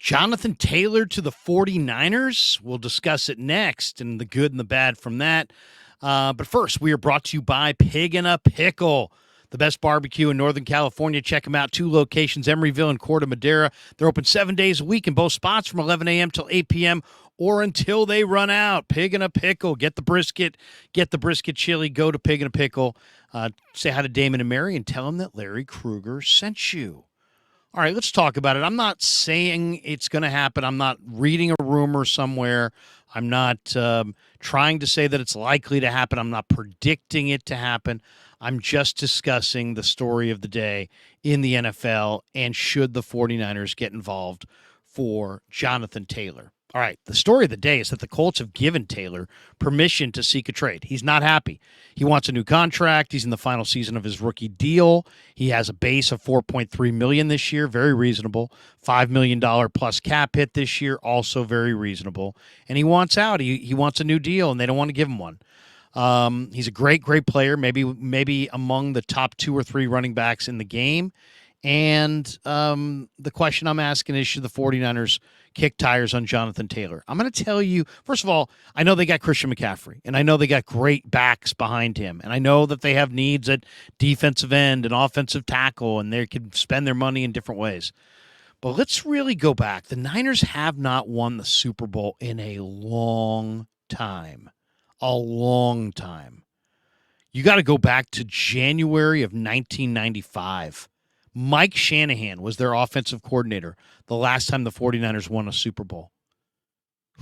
Jonathan Taylor to the 49ers. We'll discuss it next and the good and the bad from that. But first, we are brought to you by Pig and a Pickle, the best barbecue in Northern California. Check them out. 2 locations, Emeryville and Corte Madera. They're open 7 days a week in both spots from 11 a.m. till 8 p.m. or until they run out. Pig and a Pickle. Get the brisket chili. Go to Pig and a Pickle. Say hi to Damon and Mary and tell them that Larry Krueger sent you. All right, let's talk about it. I'm not saying it's going to happen. I'm not reading a rumor somewhere. I'm not trying to say that it's likely to happen. I'm not predicting it to happen. I'm just discussing the story of the day in the NFL and should the 49ers get involved for Jonathan Taylor. All right, the story of the day is that the Colts have given Taylor permission to seek a trade. He's not happy. He wants a new contract. He's in the final season of his rookie deal. He has a base of $4.3 million this year, very reasonable. $5 million plus cap hit this year, also very reasonable. And he wants out. He wants a new deal, and they don't want to give him one. He's a great player, maybe among the top 2 or 3 running backs in the game. And the question I'm asking is, should the 49ers kick tires on Jonathan Taylor? I'm going to tell you, first of all, I know they got Christian McCaffrey, and I know they got great backs behind him, and I know that they have needs at defensive end and offensive tackle, and they can spend their money in different ways. But let's really go back. The Niners have not won the Super Bowl in a long time. A long time. You got to go back to January of 1995. Mike Shanahan was their offensive coordinator the last time the 49ers won a Super Bowl.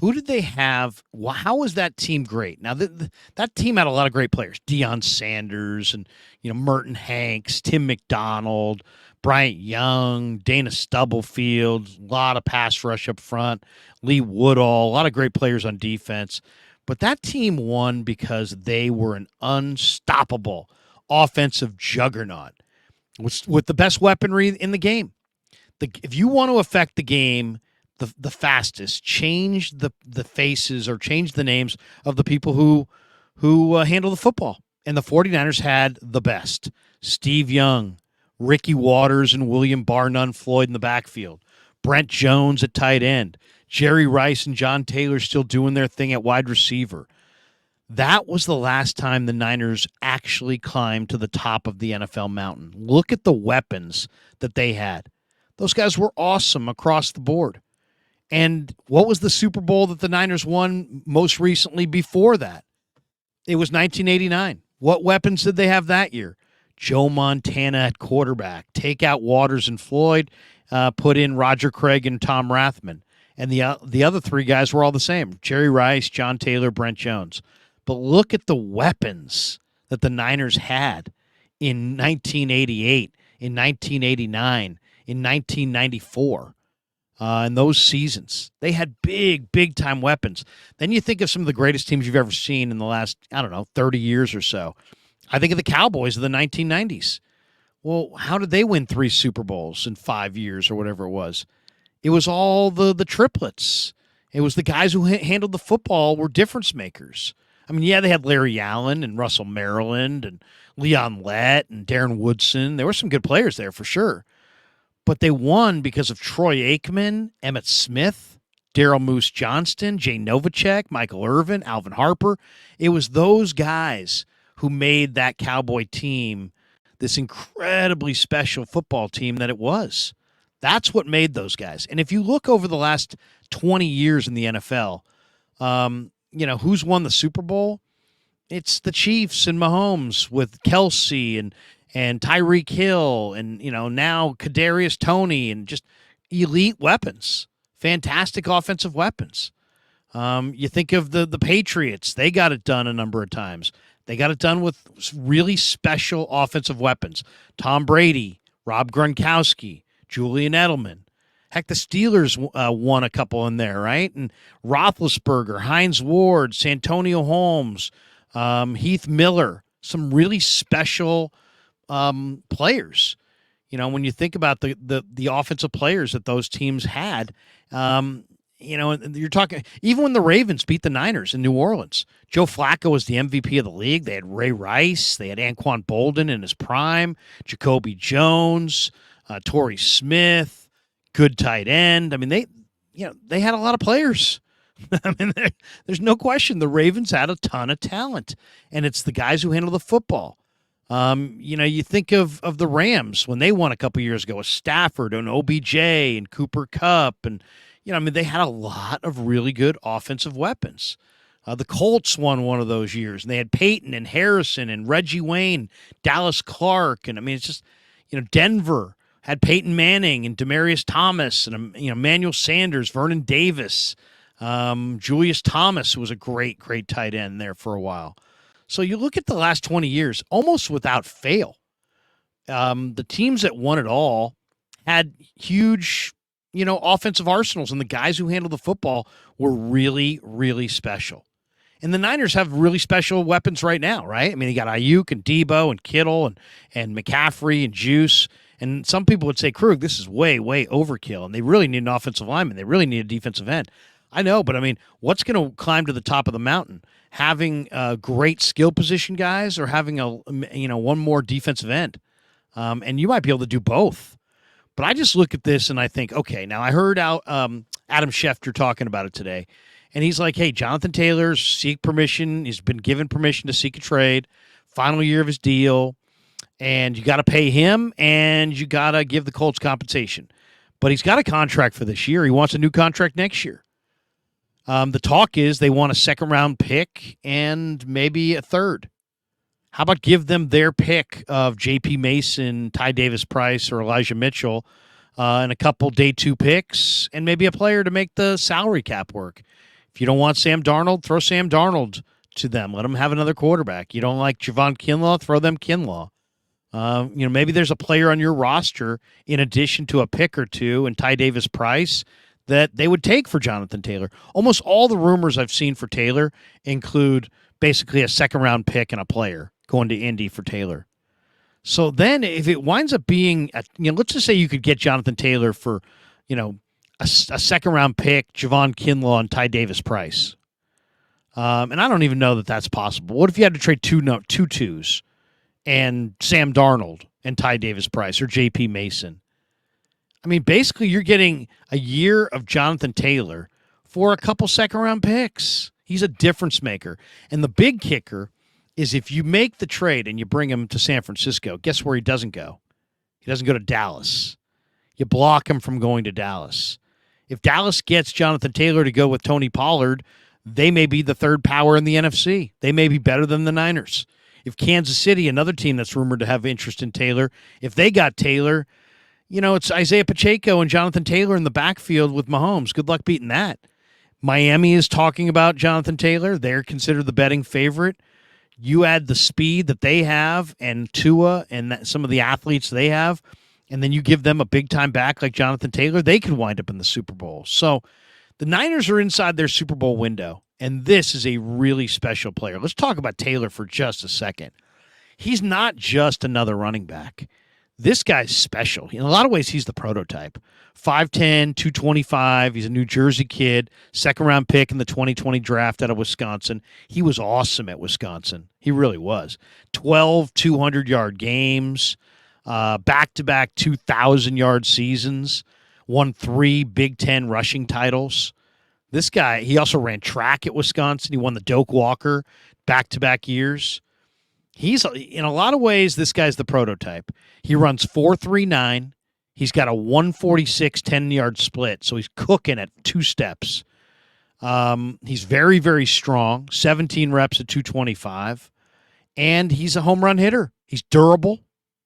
Who did they have? How was that team great? Now, that team had a lot of great players. Deion Sanders and Merton Hanks, Tim McDonald, Bryant Young, Dana Stubblefield, a lot of pass rush up front, Lee Woodall, a lot of great players on defense. But that team won because they were an unstoppable offensive juggernaut with the best weaponry in the game. If you want to affect the game the fastest, change the faces or change the names of the people who handle the football. And the 49ers had the best. Steve Young, Ricky Waters, and William Barnum Floyd in the backfield. Brent Jones at tight end. Jerry Rice and John Taylor still doing their thing at wide receiver. That was the last time the Niners actually climbed to the top of the NFL mountain. Look at the weapons that they had. Those guys were awesome across the board. And what was the Super Bowl that the Niners won most recently before that? It was 1989. What weapons did they have that year? Joe Montana at quarterback. Take out Waters and Floyd. Put in Roger Craig and Tom Rathman. And the other 3 guys were all the same. Jerry Rice, John Taylor, Brent Jones. But look at the weapons that the Niners had in 1988, in 1989, in 1994. In those seasons, they had big-time weapons. Then you think of some of the greatest teams you've ever seen in the last, 30 years or so. I think of the Cowboys of the 1990s. Well, how did they win 3 Super Bowls in 5 years or whatever it was? It was all the triplets. It was the guys who handled the football were difference makers. I mean, yeah, they had Larry Allen and Russell Maryland and Leon Lett and Darren Woodson. There were some good players there for sure. But they won because of Troy Aikman, Emmitt Smith, Daryl Moose Johnston, Jay Novacek, Michael Irvin, Alvin Harper. It was those guys who made that Cowboy team this incredibly special football team that it was. That's what made those guys. And if you look over the last 20 years in the NFL, who's won the Super Bowl? It's the Chiefs and Mahomes with Kelsey and Tyreek Hill and, now Kadarius Toney and just elite weapons, fantastic offensive weapons. You think of the Patriots. They got it done a number of times. They got it done with really special offensive weapons. Tom Brady, Rob Gronkowski, Julian Edelman. Heck, the Steelers won a couple in there, right? And Roethlisberger, Hines Ward, Santonio Holmes, Heath Miller, some really special players. When you think about the offensive players that those teams had, you're talking, even when the Ravens beat the Niners in New Orleans, Joe Flacco was the MVP of the league. They had Ray Rice. They had Anquan Bolden in his prime, Jacoby Jones, Torrey Smith, good tight end. I mean, they had a lot of players. I mean, there's no question the Ravens had a ton of talent, and it's the guys who handle the football. You think of the Rams when they won a couple years ago with Stafford and OBJ and Cooper Kupp, and they had a lot of really good offensive weapons. The Colts won one of those years, and they had Peyton and Harrison and Reggie Wayne, Dallas Clark, and it's just Denver had Peyton Manning and Demaryius Thomas and Emmanuel Sanders, Vernon Davis, Julius Thomas, who was a great tight end there for a while. So you look at the last 20 years, almost without fail, the teams that won it all had huge, offensive arsenals, and the guys who handled the football were really, really special. And the Niners have really special weapons right now, right? I mean, you got Ayuk and Debo and Kittle and McCaffrey and Juice. And some people would say, Krug, this is way, way overkill. And they really need an offensive lineman. They really need a defensive end. I know, but what's going to climb to the top of the mountain? Having great skill position guys or having one more defensive end? And you might be able to do both. But I just look at this and I think, okay, now I heard Adam Schefter talking about it today. And he's like, hey, Jonathan Taylor, seek permission. He's been given permission to seek a trade. Final year of his deal. And you got to pay him and you got to give the Colts compensation. But he's got a contract for this year. He wants a new contract next year. The talk is they want a second-round pick and maybe a third. How about give them their pick of J.P. Mason, Ty Davis-Price, or Elijah Mitchell, and a couple day 2 picks, and maybe a player to make the salary cap work. If you don't want Sam Darnold, throw Sam Darnold to them. Let them have another quarterback. You don't like Javon Kinlaw, throw them Kinlaw. Maybe there's a player on your roster in addition to a pick or two and Ty Davis-Price that they would take for Jonathan Taylor. Almost all the rumors I've seen for Taylor include basically a second-round pick and a player going to Indy for Taylor. So then if it winds up being, let's just say you could get Jonathan Taylor for, a second-round pick, Javon Kinlaw, and Ty Davis-Price. And I don't even know that that's possible. What if you had to trade two twos and Sam Darnold and Ty Davis-Price or J.P. Mason? Basically you're getting a year of Jonathan Taylor for a couple second-round picks. He's a difference maker. And the big kicker is if you make the trade and you bring him to San Francisco, guess where he doesn't go? He doesn't go to Dallas. You block him from going to Dallas. If Dallas gets Jonathan Taylor to go with Tony Pollard, they may be the third power in the NFC. They may be better than the Niners. If Kansas City, another team that's rumored to have interest in Taylor, if they got Taylor, it's Isaiah Pacheco and Jonathan Taylor in the backfield with Mahomes. Good luck beating that. Miami is talking about Jonathan Taylor. They're considered the betting favorite. You add the speed that they have and Tua and some of the athletes they have, and then you give them a big-time back like Jonathan Taylor, they could wind up in the Super Bowl. So the Niners are inside their Super Bowl window, and this is a really special player. Let's talk about Taylor for just a second. He's not just another running back. This guy's special. In a lot of ways, he's the prototype. 5'10", 225. He's a New Jersey kid, second-round pick in the 2020 draft out of Wisconsin. He was awesome at Wisconsin. He really was. 12 200-yard games, back-to-back 2,000-yard seasons, won 3 Big Ten rushing titles. This guy, he also ran track at Wisconsin. He won the Doak Walker back-to-back years. He's, in a lot of ways, this guy's the prototype. He runs 4.39. He's got a 146 10-yard split, so he's cooking at 2 steps. He's very, very strong, 17 reps at 225, and he's a home run hitter. He's durable.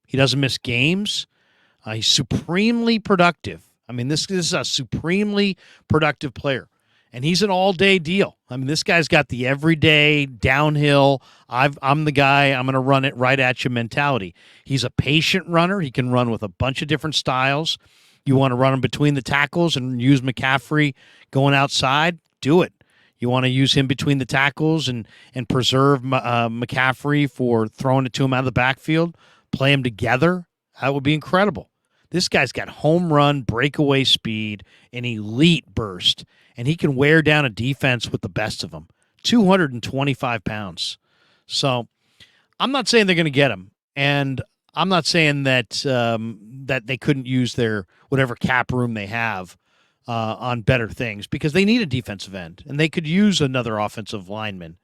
He doesn't miss games. He's supremely productive. This is a supremely productive player. And he's an all-day deal. This guy's got the everyday, downhill, I'm the guy, I'm going to run it right at you mentality. He's a patient runner. He can run with a bunch of different styles. You want to run him between the tackles and use McCaffrey going outside? Do it. You want to use him between the tackles and preserve McCaffrey for throwing it to him out of the backfield? Play them together? That would be incredible. This guy's got home run, breakaway speed, an elite burst, and he can wear down a defense with the best of them. 225 pounds. So I'm not saying they're going to get him, and I'm not saying that that they couldn't use their whatever cap room they have on better things because they need a defensive end and they could use another offensive lineman.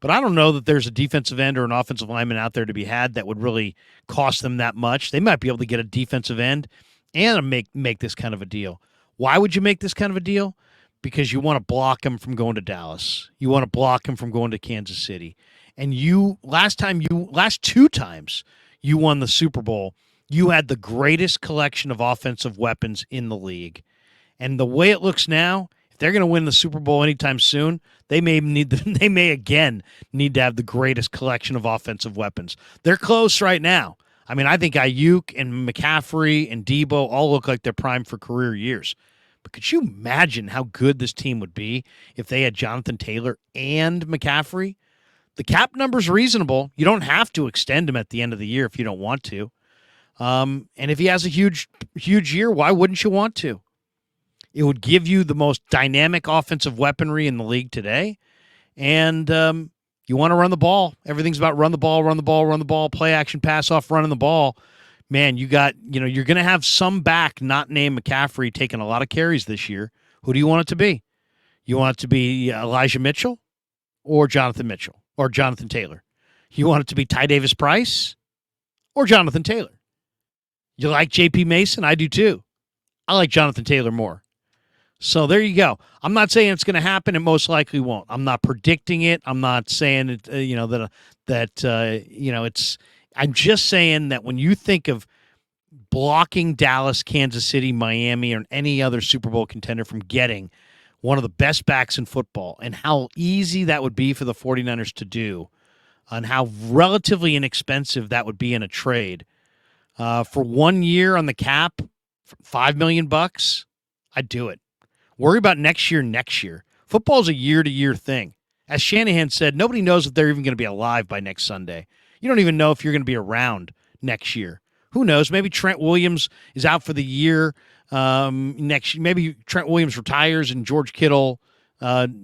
But I don't know that there's a defensive end or an offensive lineman out there to be had that would really cost them that much. They might be able to get a defensive end and make this kind of a deal. Why would you make this kind of a deal? Because you want to block him from going to Dallas. You want to block him from going to Kansas City. And last two times you won the Super Bowl, you had the greatest collection of offensive weapons in the league. And the way it looks now, if they're going to win the Super Bowl anytime soon, they may again need to have the greatest collection of offensive weapons. They're close right now. I mean, I think Ayuk and McCaffrey and Debo all look like they're primed for career years. But could you imagine how good this team would be if they had Jonathan Taylor and McCaffrey? The cap number's reasonable. You don't have to extend him at the end of the year if you don't want to. And if he has a huge year, why wouldn't you want to? It would give you the most dynamic offensive weaponry in the league today. And you want to run the ball. Everything's about run the ball, play action, pass off, running the ball. Man, you're going to have some back not named McCaffrey taking a lot of carries this year. Who do you want it to be? You want it to be Elijah Mitchell or Jonathan Mitchell or Jonathan Taylor? You want it to be Ty Davis Price or Jonathan Taylor? You like J.P. Mason? I do too. I like Jonathan Taylor more. So there you go. I'm not saying it's going to happen. It most likely won't. I'm not predicting it. I'm not saying it. It's. I'm just saying that when you think of blocking Dallas, Kansas City, Miami, or any other Super Bowl contender from getting one of the best backs in football, and how easy that would be for the 49ers to do, and how relatively inexpensive that would be in a trade, for 1 year on the cap, $5 million, I'd do it. Worry about next year. Football's a year-to-year thing. As Shanahan said, nobody knows if they're even going to be alive by next Sunday. You don't even know if you're going to be around next year. Who knows? Maybe Trent Williams is out for the year next year. Maybe Trent Williams retires and George Kittle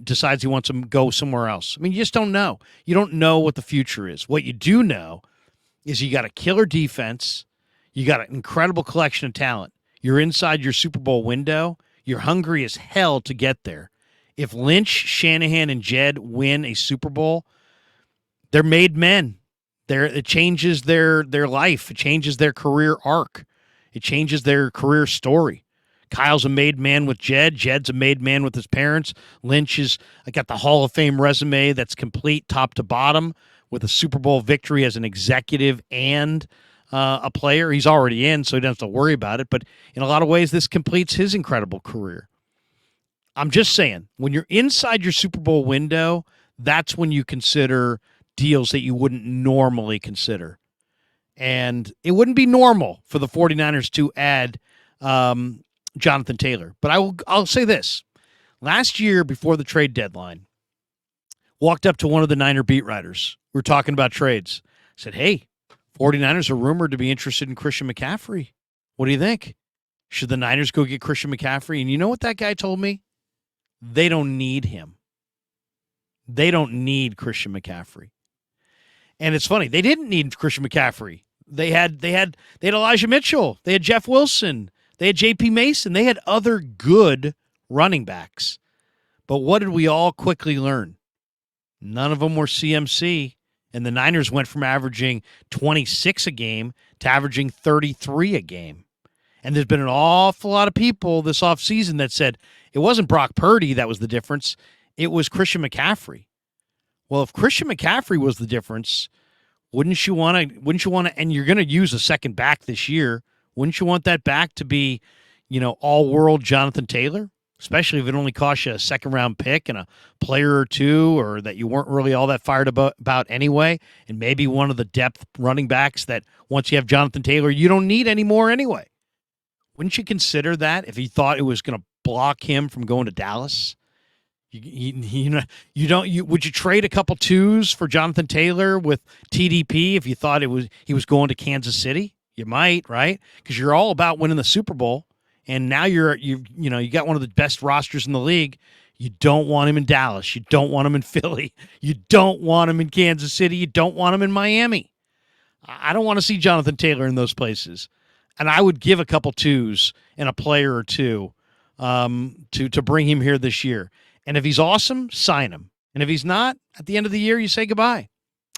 decides he wants to go somewhere else. I mean, you just don't know. You don't know what the future is. What you do know is you got a killer defense. You got an incredible collection of talent. You're inside your Super Bowl window. You're hungry as hell to get there. If Lynch, Shanahan, and Jed win a Super Bowl, they're made men. It changes their life. It changes their career arc. It changes their career story. Kyle's a made man with Jed. Jed's a made man with his parents. Lynch is got the Hall of Fame resume that's complete top to bottom with a Super Bowl victory as an executive and a player. He's already in, so he doesn't have to worry about it. But in a lot of ways, this completes his incredible career. I'm just saying, when you're inside your Super Bowl window, that's when you consider deals that you wouldn't normally consider. And it wouldn't be normal for the 49ers to add Jonathan Taylor. But I'll say this. Last year, before the trade deadline, walked up to one of the Niner beat writers. We were talking about trades. Said, hey, 49ers are rumored to be interested in Christian McCaffrey. What do you think? Should the Niners go get Christian McCaffrey? And you know what that guy told me? They don't need him. They don't need Christian McCaffrey. And it's funny, they didn't need Christian McCaffrey. They had Elijah Mitchell. They had Jeff Wilson. They had J.P. Mason. They had other good running backs. But what did we all quickly learn? None of them were CMC. And the Niners went from averaging 26 a game to averaging 33 a game. And there's been an awful lot of people this offseason that said it wasn't Brock Purdy that was the difference. It was Christian McCaffrey. Well, if Christian McCaffrey was the difference, wouldn't you want to, and you're going to use a second back this year, wouldn't you want that back to be, all-world Jonathan Taylor? Especially if it only costs you a second-round pick and a player or two, or that you weren't really all that fired about anyway, and maybe one of the depth running backs that once you have Jonathan Taylor, you don't need anymore anyway. Wouldn't you consider that if you thought it was going to block him from going to Dallas? Would you trade a couple twos for Jonathan Taylor with TDP if you thought he was going to Kansas City? You might, right? Because you're all about winning the Super Bowl, and now you got one of the best rosters in the league. You don't want him in Dallas. You don't want him in Philly. You don't want him in Kansas City. You don't want him in Miami. I don't want to see Jonathan Taylor in those places. And I would give a couple twos and a player or two to bring him here this year. And if he's awesome, sign him. And if he's not, at the end of the year, you say goodbye.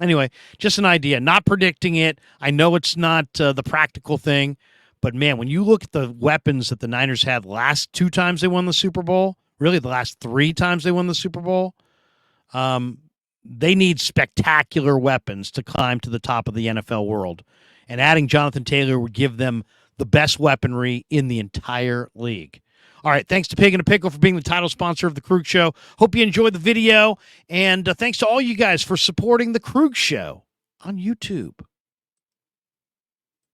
Anyway, just an idea. Not predicting it. I know it's not the practical thing, but man, when you look at the weapons that the Niners had last 2 times they won the Super Bowl, really the last 3 times they won the Super Bowl, they need spectacular weapons to climb to the top of the NFL world. And adding Jonathan Taylor would give them the best weaponry in the entire league. All right, thanks to Pig and a Pickle for being the title sponsor of The Krug Show. Hope you enjoyed the video, and thanks to all you guys for supporting The Krug Show on YouTube.